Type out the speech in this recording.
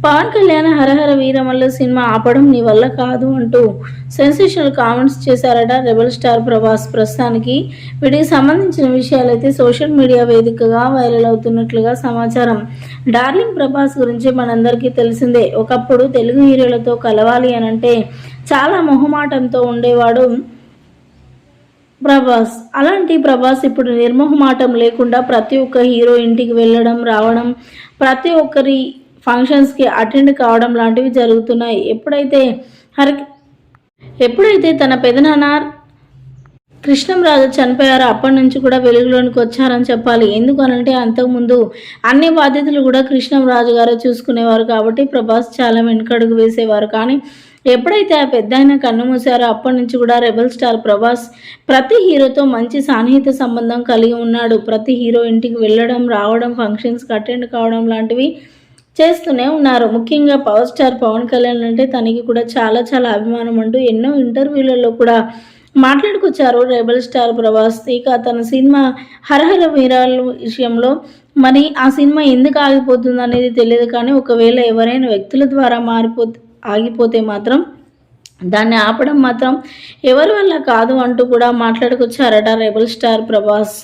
పవన్ కళ్యాణ్ హరహర Veeramallu cinema ఆపడం నీ వల్ల కాదు అంటూ సెన్సేషనల్ కామెంట్స్ చేశారట రెబల్ స్టార్ ప్రభాస్. ప్రస్తుతానికి వీటికి సంబంధించిన విషయాలైతే సోషల్ మీడియా వేదికగా వైరల్ అవుతున్నట్లుగా సమాచారం. డార్లింగ్ ప్రభాస్ గురించి మనందరికీ తెలిసిందే. ఒకప్పుడు తెలుగు హీరోలతో కలవాలి అనంటే చాలా మొహమాటంతో ఉండేవాడు ప్రభాస్. అలాంటి ప్రభాస్ ఇప్పుడు నిర్మోహమాటం లేకుండా ప్రతి ఒక్క హీరో ఇంటికి వెళ్ళడం, రావడం, ప్రతి ఒక్కరి ఫంక్షన్స్కి అటెండ్ కావడం లాంటివి జరుగుతున్నాయి. ఎప్పుడైతే తన పెదనాన్న కృష్ణంరాజు చనిపోయారో అప్పటి నుంచి కూడా వెలుగులోనికి వచ్చారని చెప్పాలి. ఎందుకనంటే అంతకుముందు అన్ని బాధ్యతలు కూడా కృష్ణంరాజు గారే చూసుకునేవారు కాబట్టి ప్రభాస్ చాలా వెనుకడుగు వేసేవారు. కానీ ఎప్పుడైతే ఆ పెద్ద ఆయన కన్ను మూసారో అప్పటి నుంచి కూడా రెబల్ స్టార్ ప్రభాస్ ప్రతి హీరోతో మంచి సాన్నిహిత సంబంధం కలిగి ఉన్నాడు. ప్రతి హీరో ఇంటికి వెళ్ళడం, రావడం, ఫంక్షన్స్కి అటెండ్ కావడం లాంటివి చేస్తూనే ఉన్నారు. ముఖ్యంగా పవర్ స్టార్ పవన్ కళ్యాణ్ అంటే తనకి కూడా చాలా చాలా అభిమానం అంటూ ఎన్నో ఇంటర్వ్యూలలో కూడా మాట్లాడుకొచ్చారు రెబల్ స్టార్ ప్రభాస్. ఇక తన సినిమా హరహర వీరాల విషయంలో మరి ఆ సినిమా ఎందుకు ఆగిపోతుంది అనేది తెలియదు. కానీ ఒకవేళ ఎవరైనా వ్యక్తుల ద్వారా ఆగిపోతే మాత్రం దాన్ని ఆపడం మాత్రం ఎవరి వల్ల కాదు అంటూ కూడా మాట్లాడుకొచ్చారట రెబల్ స్టార్ ప్రభాస్.